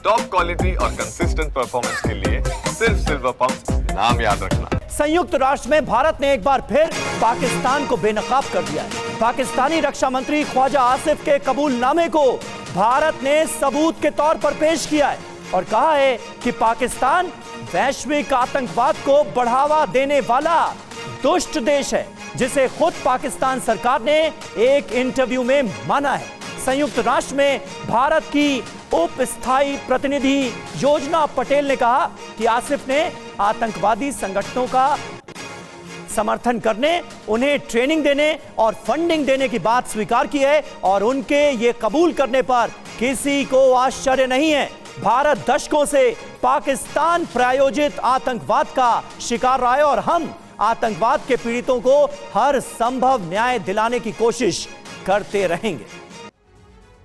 Top quality और consistent performance के लिए सिर्फ सिल्वर पंप नाम याद रखना। संयुक्त राष्ट्र में भारत ने एक बार फिर पाकिस्तान को बेनकाब कर दिया है। पाकिस्तानी रक्षा मंत्री ख्वाजा आसिफ के कबूलनामे को भारत ने सबूत के तौर पर पेश किया है और कहा है कि पाकिस्तान वैश्विक आतंकवाद को बढ़ावा देने वाला दुष्ट देश है, जिसे खुद पाकिस्तान सरकार ने एक इंटरव्यू में माना है। संयुक्त राष्ट्र में भारत की उप स्थायी प्रतिनिधि योजना पटेल ने कहा कि आसिफ ने आतंकवादी संगठनों का समर्थन करने, उन्हें ट्रेनिंग देने और फंडिंग देने की बात स्वीकार की है और उनके ये कबूल करने पर किसी को आश्चर्य नहीं है। भारत दशकों से पाकिस्तान प्रायोजित आतंकवाद का शिकार रहा है और हम आतंकवाद के पीड़ितों को हर संभव न्याय दिलाने की कोशिश करते रहेंगे।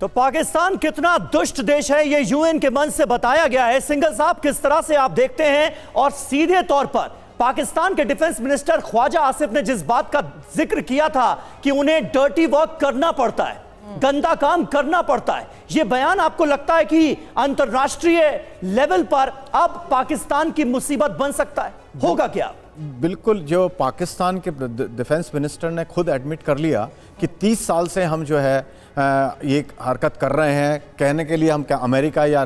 तो पाकिस्तान कितना दुष्ट देश है ये यूएन के मंच से बताया गया है। सिंघल साहब, किस तरह से आप देखते हैं? और सीधे तौर पर पाकिस्तान के डिफेंस मिनिस्टर ख्वाजा आसिफ ने जिस बात का जिक्र किया था कि उन्हें डर्टी वर्क करना पड़ता है, गंदा काम करना पड़ता है, यह बयान आपको लगता है कि अंतरराष्ट्रीय लेवल पर अब पाकिस्तान की मुसीबत बन सकता है? होगा क्या? बिल्कुल, जो पाकिस्तान के डिफेंस मिनिस्टर ने खुद एडमिट कर लिया कि 30 साल से हम जो है ये हरकत कर रहे हैं, कहने के लिए हम क्या अमेरिका या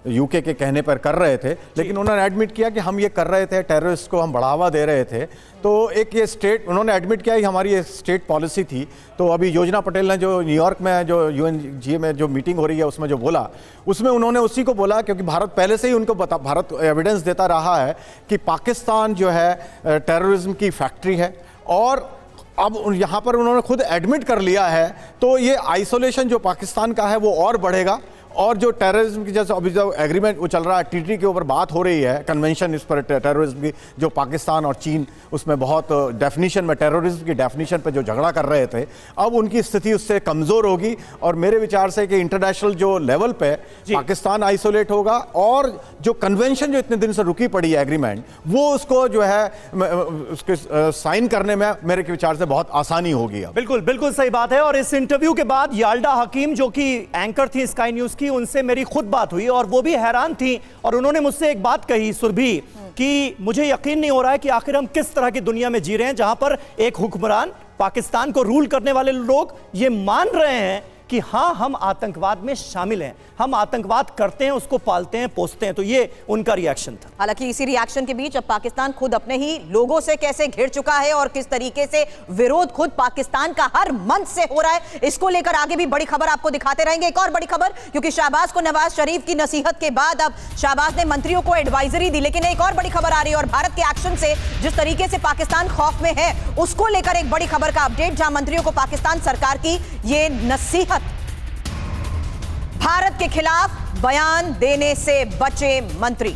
यूके के कहने पर कर रहे थे, लेकिन उन्होंने एडमिट किया कि हम ये कर रहे थे, टेररिस्ट को हम बढ़ावा दे रहे थे। तो एक ये स्टेट उन्होंने एडमिट किया कि हमारी ये स्टेट पॉलिसी थी। तो अभी योजना पटेल ने जो न्यूयॉर्क में जो यूएनजीए में जो मीटिंग हो रही है उसमें जो बोला, उसमें उन्होंने उसी को बोला, क्योंकि भारत पहले से ही उनको भारत एविडेंस देता रहा है कि पाकिस्तान जो है टेररिज्म की फैक्ट्री है। और अब यहाँ पर उन्होंने खुद एडमिट कर लिया है, तो ये आइसोलेशन जो पाकिस्तान का है वो और बढ़ेगा। और जो टेररिज्म की जैसे अभी जो एग्रीमेंट वो चल रहा है, टीटी के ऊपर बात हो रही है, कन्वेंशन इस पर टेररिज्म की, जो पाकिस्तान और चीन उसमें बहुत डेफिनेशन में टेररिज्म की डेफिनेशन पे जो झगड़ा कर रहे थे, अब उनकी स्थिति उससे कमज़ोर होगी। और मेरे विचार से कि इंटरनेशनल जो लेवल पे पाकिस्तान आइसोलेट होगा और जो कन्वेंशन जो इतने दिन से रुकी पड़ी है एग्रीमेंट, वो उसको जो है उसके साइन करने में मेरे विचार से बहुत आसानी होगी। बिल्कुल बिल्कुल सही बात है। और इस इंटरव्यू के बाद याल्डा हकीम जो कि एंकर थी स्काई न्यूज़, उनसे मेरी खुद बात हुई और वो भी हैरान थी और उन्होंने मुझसे एक बात कही, सुरभि, कि मुझे यकीन नहीं हो रहा है कि आखिर हम किस तरह की दुनिया में जी रहे हैं जहां पर एक हुक्मरान, पाकिस्तान को रूल करने वाले लोग ये मान रहे हैं कि हाँ, हम आतंकवाद में शामिल हैं, हम आतंकवाद करते हैं, उसको पालते हैं, पोसते हैं। तो ये उनका रिएक्शन था। हालांकि इसी रिएक्शन के बीच अब पाकिस्तान खुद अपने ही लोगों से कैसे घिर चुका है और किस तरीके से विरोध खुद पाकिस्तान का हर मंच से हो रहा है, इसको लेकर आगे भी बड़ी खबर आपको दिखाते रहेंगे। एक और बड़ी खबर, क्योंकि शहबाज को नवाज शरीफ की नसीहत के बाद अब शहबाज ने मंत्रियों को एडवाइजरी दी, लेकिन एक और बड़ी खबर आ रही है और भारत के एक्शन से जिस तरीके से पाकिस्तान खौफ में है, उसको लेकर एक बड़ी खबर का अपडेट, जहां मंत्रियों को पाकिस्तान सरकार की ये नसीहत, भारत के खिलाफ बयान देने से बचे मंत्री।